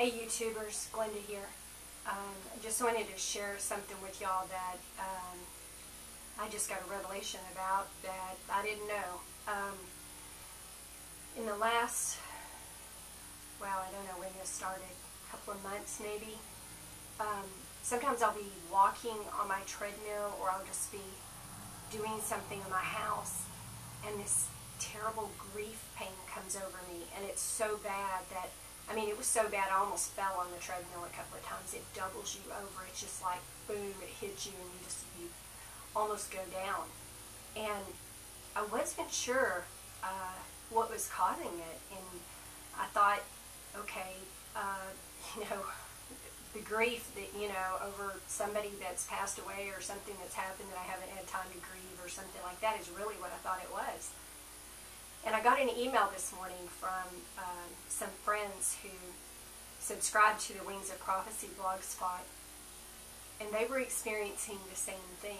Hey YouTubers, Glenda here. I just wanted to share something with y'all that I just got a revelation about that I didn't know. In the last, well, I don't know when this started, a couple of months maybe, sometimes I'll be walking on my treadmill or I'll just be doing something in my house and this terrible grief pain comes over me, and it's so bad that it was so bad I almost fell on the treadmill a couple of times. It doubles you over. It's just like, boom, it hits you and you almost go down. And I wasn't sure what was causing it. And I thought, okay, the grief that, over somebody that's passed away or something that's happened that I haven't had time to grieve or something like that is really what I thought it was. And I got an email this morning from some friends who subscribed to the Wings of Prophecy blog spot, and they were experiencing the same thing.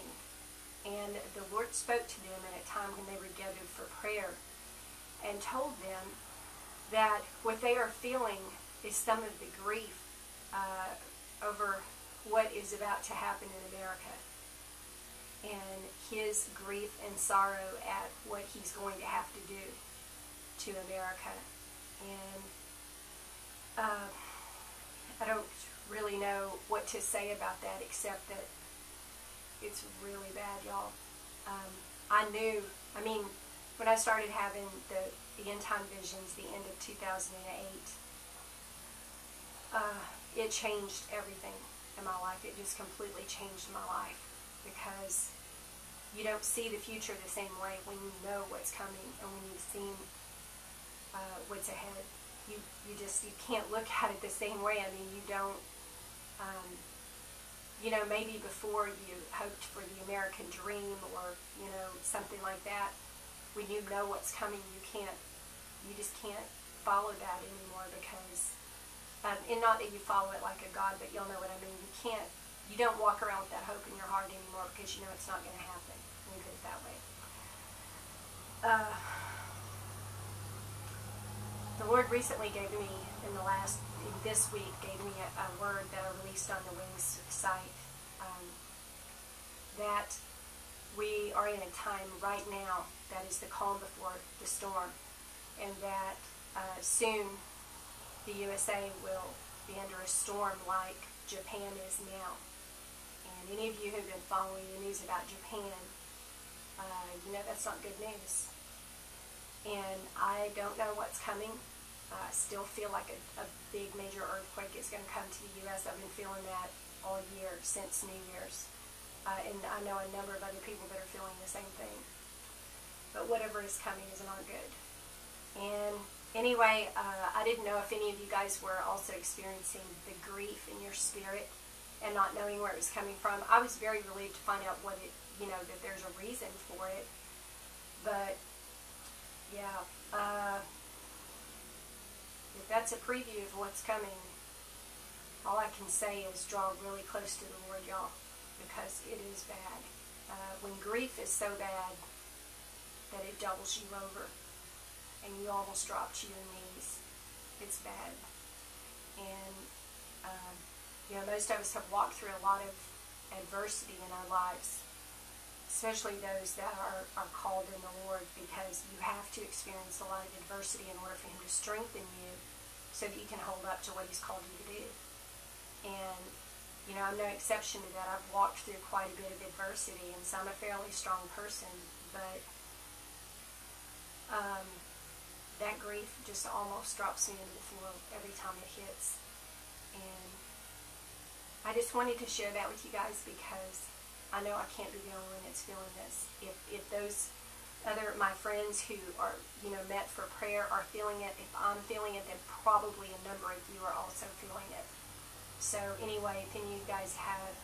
And the Lord spoke to them at a time when they were gathered for prayer and told them that what they are feeling is some of the grief over what is about to happen in America, and his grief and sorrow at what he's going to have to do to America. And I don't really know what to say about that except that it's really bad, y'all. I knew, when I started having the end time visions, the end of 2008, it changed everything in my life. It just completely changed my life, because you don't see the future the same way when you know what's coming and when you've seen what's ahead. You can't look at it the same way. You don't, maybe before you hoped for the American dream or, something like that. When you know what's coming, you just can't follow that anymore, because, and not that you follow it like a God, but you'll know what I mean. You don't walk around with that hope in your heart anymore, because you know it's not going to happen. Let me put it that way. The Lord recently gave me, this week, gave me a word that I released on the Wings site, that we are in a time right now that is the calm before the storm, and that soon the USA will be under a storm like Japan is now. And any of you who have been following the news about Japan, that's not good news. And I don't know what's coming. I still feel like a big major earthquake is going to come to the U.S. I've been feeling that all year, since New Year's. And I know a number of other people that are feeling the same thing. But whatever is coming is not good. And anyway, I didn't know if any of you guys were also experiencing the grief in your spirit and not knowing where it was coming from. I was very relieved to find out what it, that there's a reason for it. But yeah, if that's a preview of what's coming, all I can say is draw really close to the Lord, y'all, because it is bad. When grief is so bad that it doubles you over and you almost drop to your knees, it's bad. And most of us have walked through a lot of adversity in our lives, especially those that are called in the Lord, because you have to experience a lot of adversity in order for Him to strengthen you so that you can hold up to what He's called you to do. And, I'm no exception to that. I've walked through quite a bit of adversity, and so I'm a fairly strong person, but that grief just almost drops me into the floor every time it hits. And I just wanted to share that with you guys, because I know I can't be the only one that's feeling this. If those my friends who are, met for prayer are feeling it, if I'm feeling it, then probably a number of you are also feeling it. So anyway, if any of you guys have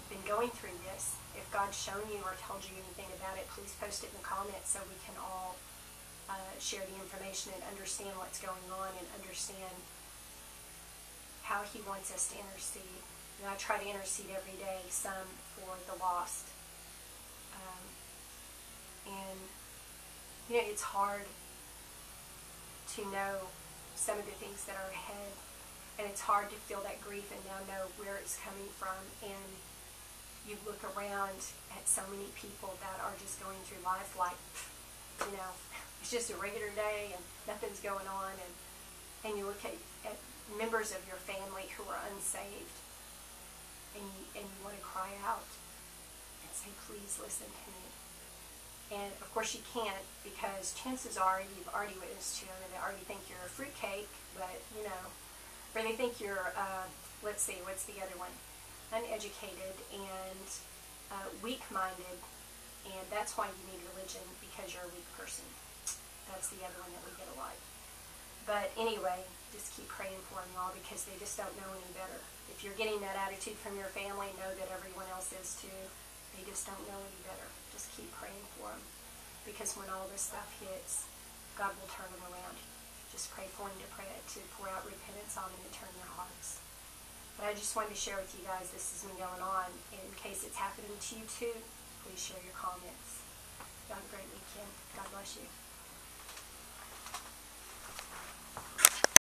been going through this, if God's shown you or told you anything about it, please post it in the comments so we can all share the information and understand what's going on and understand how He wants us to intercede. I try to intercede every day, some for the lost. And it's hard to know some of the things that are ahead And it's hard to feel that grief and now know where it's coming from. And you look around at so many people that are just going through life like, you know, it's just a regular day and nothing's going on. And you look at members of your family who are unsaved, and you want to cry out and say, please listen to me. And of course you can't, because chances are you've already witnessed to them and they already think you're a fruitcake, but you know, or they think you're, let's see, what's the other one? Uneducated and weak-minded, and that's why you need religion, because you're a weak person. That's the other one that we get a lot. But anyway, just keep praying for them, y'all, because they just don't know any better. If you're getting that attitude from your family, know that everyone else is too. They just don't know any better. Just keep praying for them, because when all this stuff hits, God will turn them around. Just pray for them to pour out repentance on them and turn their hearts. But I just wanted to share with you guys, this has been going on. In case it's happening to you too, please share your comments. Have a great weekend. God bless you.